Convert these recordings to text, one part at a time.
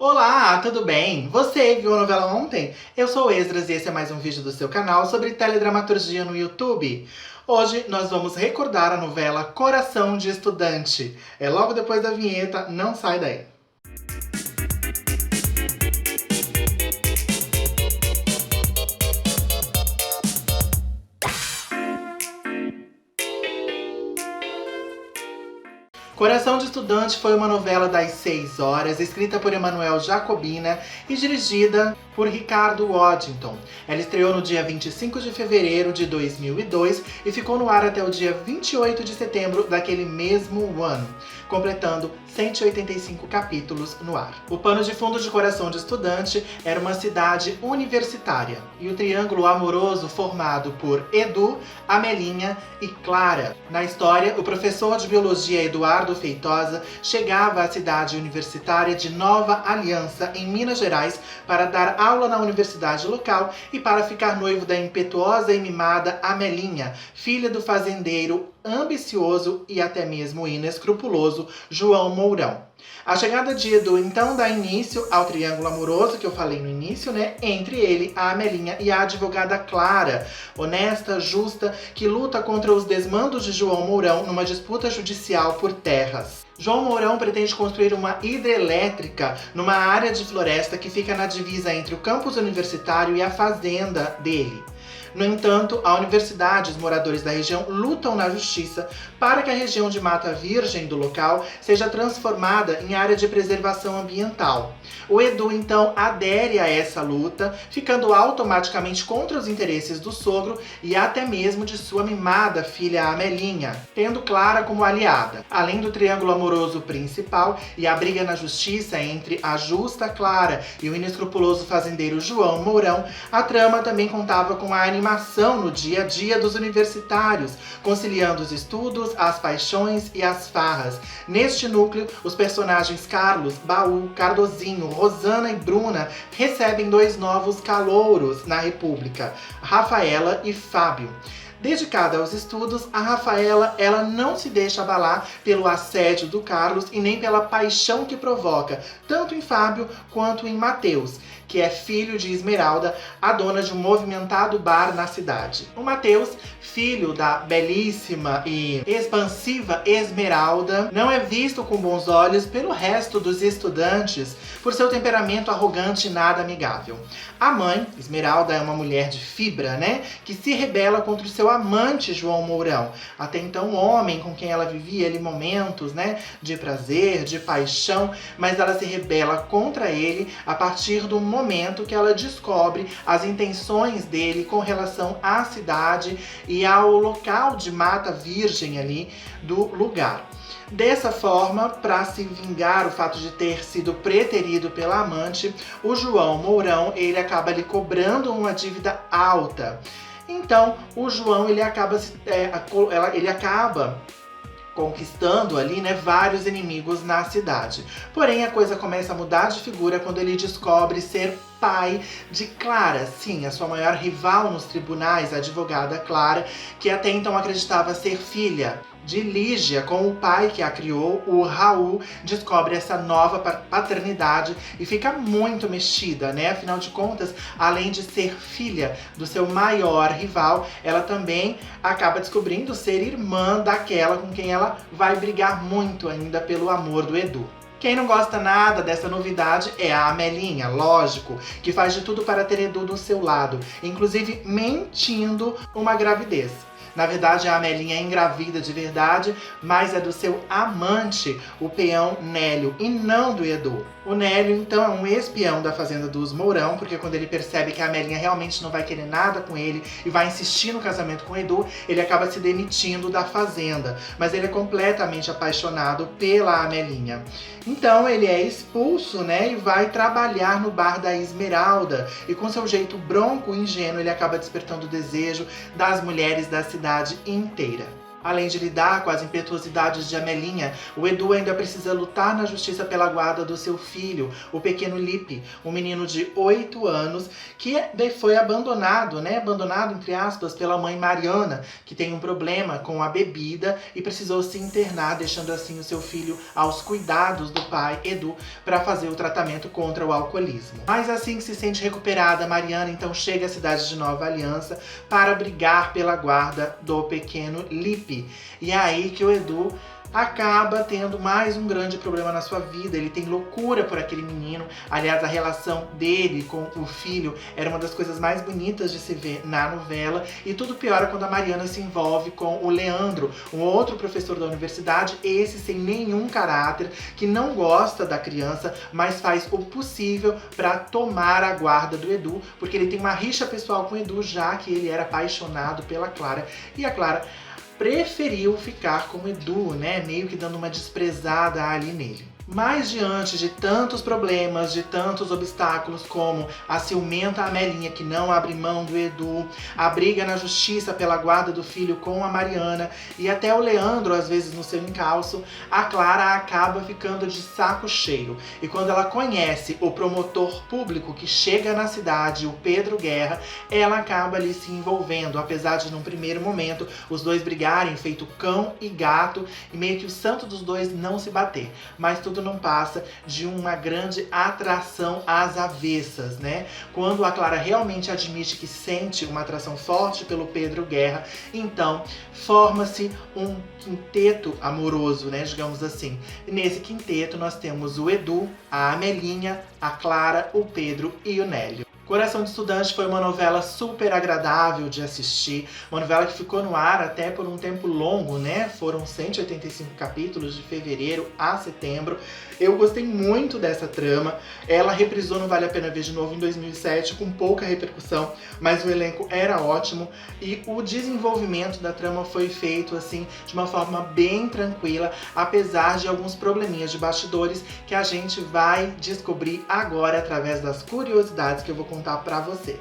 Olá, tudo bem? Você viu a novela ontem? Eu sou o Esdras e esse é mais um vídeo do seu canal sobre teledramaturgia no YouTube. Hoje nós vamos recordar a novela Coração de Estudante. É logo depois da vinheta, não sai daí. Coração de Estudante foi uma novela das 6 horas, escrita por Emanuel Jacobina e dirigida por Ricardo Waddington. Ela estreou no dia 25 de fevereiro de 2002 e ficou no ar até o dia 28 de setembro daquele mesmo ano, completando 185 capítulos no ar. O pano de fundo de Coração de Estudante era uma cidade universitária e o triângulo amoroso formado por Edu, Amelinha e Clara. Na história, o professor de biologia Eduardo Feitosa chegava à cidade universitária de Nova Aliança, em Minas Gerais, para dar aula na universidade local e para ficar noivo da impetuosa e mimada Amelinha, filha do fazendeiro ambicioso e até mesmo inescrupuloso João Mourão. A chegada de Edu então dá início ao triângulo amoroso que eu falei no início, né? Entre ele, a Amelinha e a advogada Clara, honesta, justa, que luta contra os desmandos de João Mourão numa disputa judicial por terras. João Mourão pretende construir uma hidrelétrica numa área de floresta que fica na divisa entre o campus universitário e a fazenda dele. No entanto, a universidade e os moradores da região lutam na justiça para que a região de mata virgem do local seja transformada em área de preservação ambiental. O Edu, então, adere a essa luta, ficando automaticamente contra os interesses do sogro e até mesmo de sua mimada filha Amelinha, tendo Clara como aliada. Além do triângulo amoroso principal e a briga na justiça entre a justa Clara e o inescrupuloso fazendeiro João Mourão, a trama também contava com a animação no dia a dia dos universitários, conciliando os estudos, as paixões e as farras. Neste núcleo, os personagens Carlos, Baú, Cardozinho, Rosana e Bruna recebem dois novos calouros na República, Rafaela e Fábio. Dedicada aos estudos, a Rafaela ela não se deixa abalar pelo assédio do Carlos e nem pela paixão que provoca, tanto em Fábio quanto em Mateus, que é filho de Esmeralda, a dona de um movimentado bar na cidade. O Mateus, filho da belíssima e expansiva Esmeralda, não é visto com bons olhos pelo resto dos estudantes por seu temperamento arrogante e nada amigável. A mãe, Esmeralda, é uma mulher de fibra, né, que se rebela contra o seu amante João Mourão, até então homem com quem ela vivia ali momentos, né, de prazer, de paixão, mas ela se rebela contra ele a partir do momento que ela descobre as intenções dele com relação à cidade e ao local de mata virgem ali do lugar. Dessa forma, para se vingar o fato de ter sido preterido pela amante, o João Mourão ele acaba lhe cobrando uma dívida alta. Então, o João ele acaba conquistando ali, né, vários inimigos na cidade. Porém, a coisa começa a mudar de figura quando ele descobre ser pai de Clara, sim, a sua maior rival nos tribunais, a advogada Clara, que até então acreditava ser filha de Lígia, com o pai que a criou, o Raul, descobre essa nova paternidade e fica muito mexida, né? Afinal de contas, além de ser filha do seu maior rival, ela também acaba descobrindo ser irmã daquela com quem ela vai brigar muito ainda pelo amor do Edu. Quem não gosta nada dessa novidade é a Amelinha, lógico, que faz de tudo para ter Edu do seu lado, inclusive mentindo uma gravidez. Na verdade, a Amelinha é engravida de verdade, mas é do seu amante, o peão Nélio, e não do Edu. O Nélio, então, é um espião da fazenda dos Mourão, porque quando ele percebe que a Amelinha realmente não vai querer nada com ele e vai insistir no casamento com o Edu, ele acaba se demitindo da fazenda. Mas ele é completamente apaixonado pela Amelinha. Então ele é expulso, né, e vai trabalhar no bar da Esmeralda. E com seu jeito bronco e ingênuo, ele acaba despertando o desejo das mulheres da cidade inteira. Além de lidar com as impetuosidades de Amelinha, o Edu ainda precisa lutar na justiça pela guarda do seu filho, o pequeno Lipe, um menino de 8 anos que foi abandonado, abandonado entre aspas, pela mãe Mariana, que tem um problema com a bebida e precisou se internar, deixando assim o seu filho aos cuidados do pai, Edu, para fazer o tratamento contra o alcoolismo. Mas assim que se sente recuperada, Mariana então chega à cidade de Nova Aliança para brigar pela guarda do pequeno Lipe. E é aí que o Edu acaba tendo mais um grande problema na sua vida. Ele tem loucura por aquele menino. Aliás, a relação dele com o filho era uma das coisas mais bonitas de se ver na novela. E tudo piora quando a Mariana se envolve com o Leandro, um outro professor da universidade, esse sem nenhum caráter, que não gosta da criança, mas faz o possível para tomar a guarda do Edu, porque ele tem uma rixa pessoal com o Edu, já que ele era apaixonado pela Clara. E a Clara preferiu ficar com o Edu, meio que dando uma desprezada ali nele. Mas diante de tantos problemas, de tantos obstáculos, como a ciumenta Amelinha, que não abre mão do Edu, a briga na justiça pela guarda do filho com a Mariana, e até o Leandro, às vezes no seu encalço, a Clara acaba ficando de saco cheio. E quando ela conhece o promotor público que chega na cidade, o Pedro Guerra, ela acaba ali se envolvendo, apesar de num primeiro momento os dois brigarem feito cão e gato, e meio que o santo dos dois não se bater. Mas tudo não passa de uma grande atração às avessas, Quando a Clara realmente admite que sente uma atração forte pelo Pedro Guerra, então forma-se um quinteto amoroso, digamos assim. E nesse quinteto nós temos o Edu, a Amelinha, a Clara, o Pedro e o Nélio. Coração de Estudante foi uma novela super agradável de assistir, uma novela que ficou no ar até por um tempo longo, Foram 185 capítulos de fevereiro a setembro. Eu gostei muito dessa trama. Ela reprisou no Vale a Pena Ver de Novo em 2007, com pouca repercussão, mas o elenco era ótimo e o desenvolvimento da trama foi feito assim de uma forma bem tranquila, apesar de alguns probleminhas de bastidores que a gente vai descobrir agora através das curiosidades que eu vou contar pra vocês.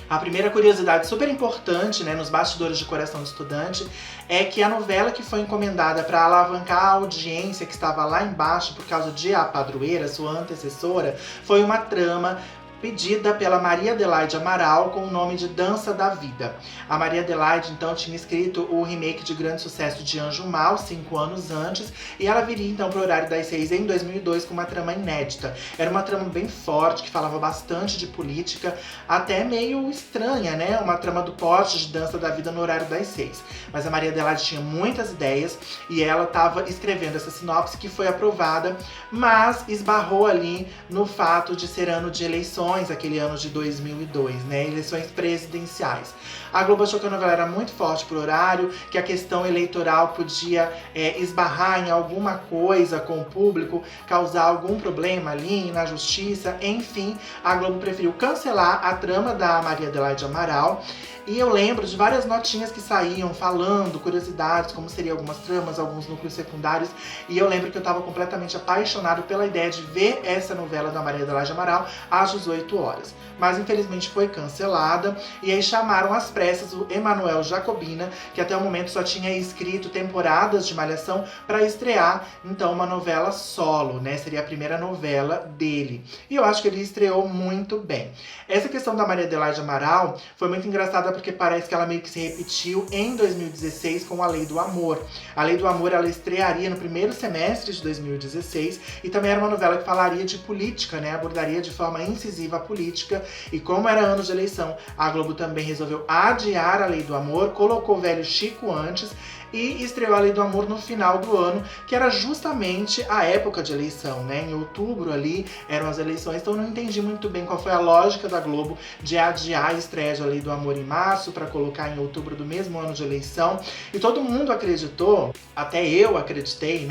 A primeira curiosidade super importante, nos bastidores de Coração de Estudante, é que a novela que foi encomendada para alavancar a audiência que estava lá embaixo por causa de A Padroeira, sua antecessora, foi uma trama pedida pela Maria Adelaide Amaral com o nome de Dança da Vida. A Maria Adelaide, então, tinha escrito o remake de grande sucesso de Anjo Mal 5 anos antes, e ela viria, então, para o horário das 6 em 2002 com uma trama inédita. Era uma trama bem forte, que falava bastante de política, até meio estranha, Uma trama do porte de Dança da Vida no horário das 6. Mas a Maria Adelaide tinha muitas ideias, e ela estava escrevendo essa sinopse que foi aprovada, mas esbarrou ali no fato de ser ano de eleições, aquele ano de 2002, eleições presidenciais. A Globo achou que a novela era muito forte pro horário, que a questão eleitoral podia esbarrar em alguma coisa com o público, causar algum problema ali na justiça, enfim, a Globo preferiu cancelar a trama da Maria Adelaide Amaral. E eu lembro de várias notinhas que saíam falando, curiosidades, como seriam algumas tramas, alguns núcleos secundários. E eu lembro que eu estava completamente apaixonado pela ideia de ver essa novela da Maria Adelaide Amaral às 18 horas. Mas infelizmente foi cancelada. E aí chamaram às pressas o Emanuel Jacobina, que até o momento só tinha escrito temporadas de Malhação, para estrear então uma novela solo, Seria a primeira novela dele. E eu acho que ele estreou muito bem. Essa questão da Maria Adelaide Amaral foi muito engraçada porque parece que ela meio que se repetiu em 2016 com A Lei do Amor. A Lei do Amor, ela estrearia no primeiro semestre de 2016 e também era uma novela que falaria de política, abordaria de forma incisiva a política. E como era ano de eleição, a Globo também resolveu adiar A Lei do Amor, colocou o velho Chico antes e estreou A Lei do Amor no final do ano, que era justamente a época de eleição, Em outubro ali eram as eleições, então eu não entendi muito bem qual foi a lógica da Globo de adiar a estreia de A Lei do Amor em março para colocar em outubro do mesmo ano de eleição. E todo mundo acreditou, até eu acreditei,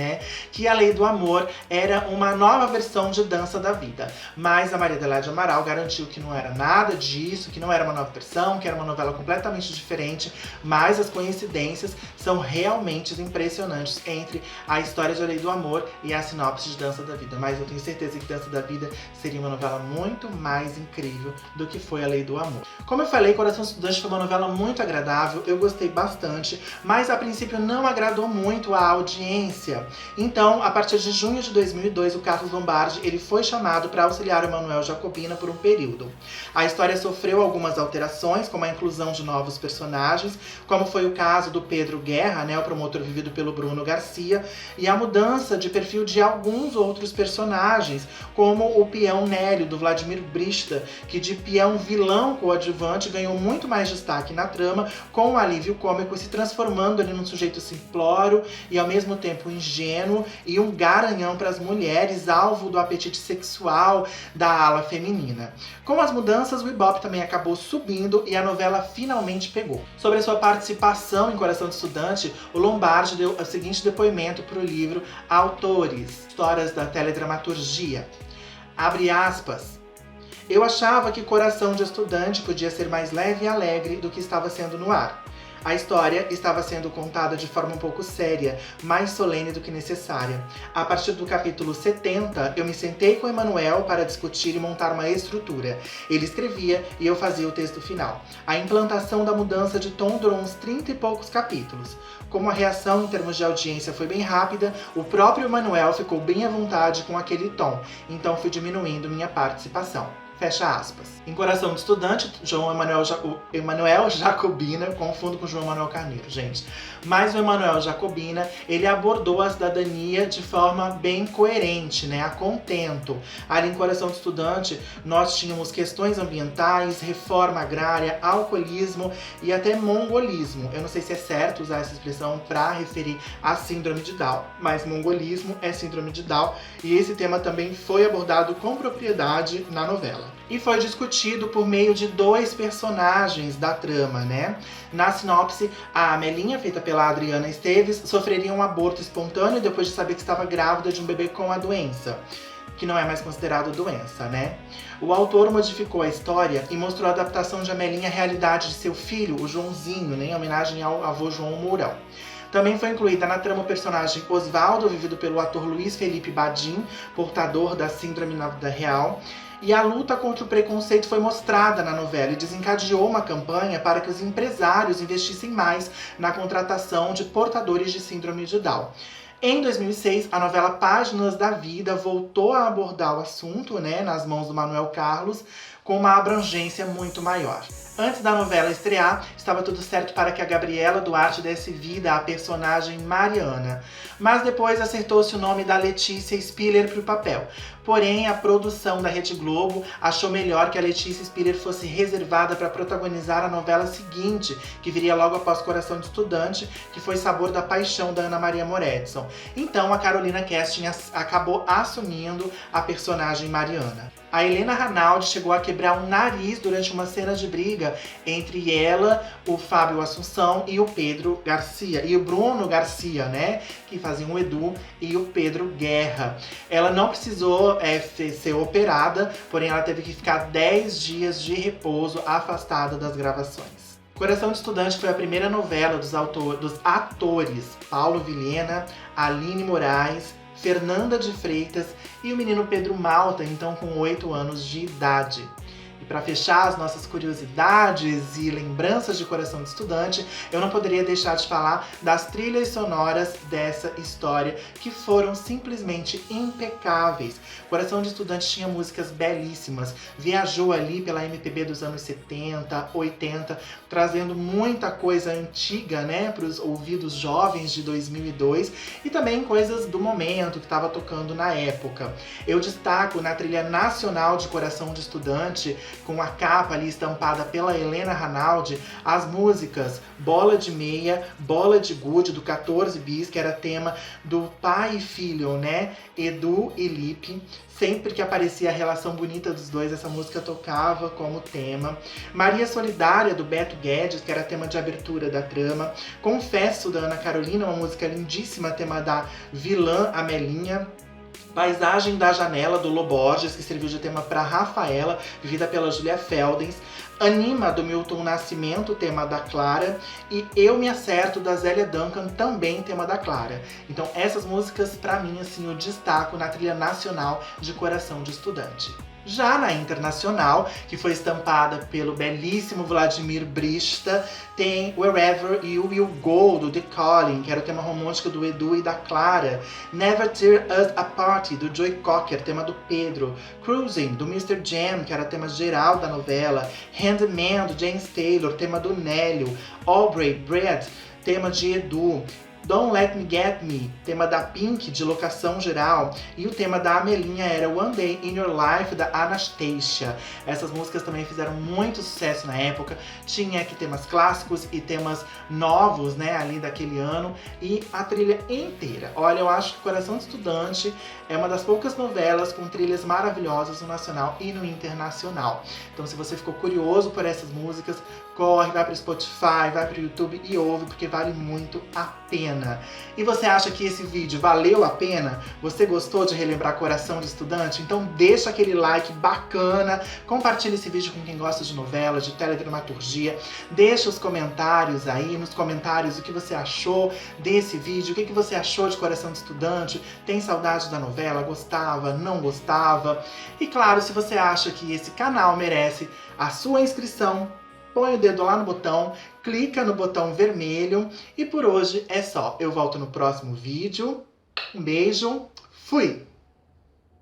que A Lei do Amor era uma nova versão de Dança da Vida. Mas a Maria Adelaide Amaral garantiu que não era nada disso, que não era uma nova versão, que era uma novela completamente diferente, mas as coincidências são realmente impressionantes entre a história de A Lei do Amor e a sinopse de Dança da Vida. Mas eu tenho certeza que Dança da Vida seria uma novela muito mais incrível do que foi A Lei do Amor. Como eu falei, Coração Estudante foi uma novela muito agradável, eu gostei bastante, mas a princípio não agradou muito a audiência. Então, a partir de junho de 2002, o Carlos Lombardi ele foi chamado para auxiliar o Emanuel Jacobina por um período. A história sofreu algumas alterações, como a inclusão de novos personagens, como foi o caso do Pedro Guerra, né, o promotor vivido pelo Bruno Garcia, e a mudança de perfil de alguns outros personagens, como o peão Nélio, do Vladimir Brista, que de peão vilão coadjuvante ganhou muito mais destaque na trama, com o alívio cômico se transformando ali num sujeito simplório e ao mesmo tempo ingênuo e um garanhão para as mulheres, alvo do apetite sexual da ala feminina. Com as mudanças, o Ibope também acabou subindo e a novela finalmente pegou. Sobre a sua participação em Coração de Estudante, o Lombardi deu o seguinte depoimento para o livro Autores, Histórias da Teledramaturgia. Abre aspas. Eu achava que Coração de Estudante podia ser mais leve e alegre do que estava sendo no ar. A história estava sendo contada de forma um pouco séria, mais solene do que necessária. A partir do capítulo 70, eu me sentei com Emanuel para discutir e montar uma estrutura. Ele escrevia e eu fazia o texto final. A implantação da mudança de tom durou uns 30 e poucos capítulos. Como a reação em termos de audiência foi bem rápida, o próprio Emanuel ficou bem à vontade com aquele tom, então fui diminuindo minha participação. Fecha aspas. Em Coração de Estudante, Emanuel Jacobina, confundo com João Manuel Carneiro, gente. Mas o Emanuel Jacobina, ele abordou a cidadania de forma bem coerente, né? A contento. Ali em Coração de Estudante, nós tínhamos questões ambientais, reforma agrária, alcoolismo e até mongolismo. Eu não sei se é certo usar essa expressão para referir à síndrome de Down, mas mongolismo é síndrome de Down e esse tema também foi abordado com propriedade na novela. E foi discutido por meio de dois personagens da trama, né? Na sinopse, a Amelinha, feita pela Adriana Esteves, sofreria um aborto espontâneo depois de saber que estava grávida de um bebê com a doença, que não é mais considerado doença, né? O autor modificou a história e mostrou a adaptação de Amelinha à realidade de seu filho, o Joãozinho, né? Em homenagem ao avô João Mourão. Também foi incluída na trama o personagem Osvaldo, vivido pelo ator Luiz Felipe Badim, portador da síndrome da vida real. E a luta contra o preconceito foi mostrada na novela e desencadeou uma campanha para que os empresários investissem mais na contratação de portadores de síndrome de Down. Em 2006, a novela Páginas da Vida voltou a abordar o assunto, né, nas mãos do Manuel Carlos, com uma abrangência muito maior. Antes da novela estrear, estava tudo certo para que a Gabriela Duarte desse vida à personagem Mariana. Mas depois acertou-se o nome da Letícia Spiller para o papel. Porém, a produção da Rede Globo achou melhor que a Letícia Spiller fosse reservada para protagonizar a novela seguinte, que viria logo após Coração de Estudante, que foi Sabor da Paixão, da Ana Maria Moretson. Então, a Carolina Casting acabou assumindo a personagem Mariana. A Helena Ranaldi chegou a quebrar o nariz durante uma cena de briga entre ela, o Fábio Assunção e o Pedro Garcia. E o Bruno Garcia, né? Que faziam o Edu, e o Pedro Guerra. Ela não precisou ser operada, porém ela teve que ficar 10 dias de repouso afastada das gravações. Coração de Estudante foi a primeira novela dos atores Paulo Vilhena, Aline Moraes, Fernanda de Freitas e o menino Pedro Malta, então com 8 anos de idade. E para fechar as nossas curiosidades e lembranças de Coração de Estudante, eu não poderia deixar de falar das trilhas sonoras dessa história, que foram simplesmente impecáveis. Coração de Estudante tinha músicas belíssimas, viajou ali pela MPB dos anos 70, 80, trazendo muita coisa antiga, né, para os ouvidos jovens de 2002 e também coisas do momento que estava tocando na época. Eu destaco na trilha nacional de Coração de Estudante, com a capa ali estampada pela Helena Ranaldi, as músicas Bola de Meia, Bola de Gude, do 14 Bis, que era tema do pai e filho, né, Edu e Lipe. Sempre que aparecia a relação bonita dos dois, essa música tocava como tema. Maria Solidária, do Beto Guedes, que era tema de abertura da trama. Confesso, da Ana Carolina, uma música lindíssima, tema da vilã Amelinha. Paisagem da Janela, do Lô Borges, que serviu de tema para Rafaela, vivida pela Julia Feldens. Anima, do Milton Nascimento, tema da Clara. E Eu Me Acerto, da Zélia Duncan, também tema da Clara. Então essas músicas, pra mim, assim, eu destaco na trilha nacional de Coração de Estudante. Já na internacional, que foi estampada pelo belíssimo Vladimir Brista, tem Wherever You Will Go, do The Calling, que era o tema romântico do Edu e da Clara. Never Tear Us Apart, do Joey Cocker, tema do Pedro. Cruising, do Mr. Jam, que era tema geral da novela. Handman, do James Taylor, tema do Nélio. Aubrey Bread, tema de Edu. Don't Let Me Get Me, tema da Pink, de locação geral. E o tema da Amelinha era One Day in Your Life, da Anastasia. Essas músicas também fizeram muito sucesso na época. Tinha aqui temas clássicos e temas novos, né, ali daquele ano. E a trilha inteira. Olha, eu acho que Coração de Estudante é uma das poucas novelas com trilhas maravilhosas no nacional e no internacional. Então, se você ficou curioso por essas músicas, corre, vai pro Spotify, vai pro YouTube e ouve, porque vale muito a pena. E você acha que esse vídeo valeu a pena? Você gostou de relembrar Coração de Estudante? Então deixa aquele like bacana, compartilha esse vídeo com quem gosta de novela, de teledramaturgia, deixa os comentários aí, nos comentários o que você achou desse vídeo, o que você achou de Coração de Estudante, tem saudade da novela, gostava, não gostava? E claro, se você acha que esse canal merece a sua inscrição, põe o dedo lá no botão, clica no botão vermelho e por hoje é só. Eu volto no próximo vídeo. Um beijo, fui!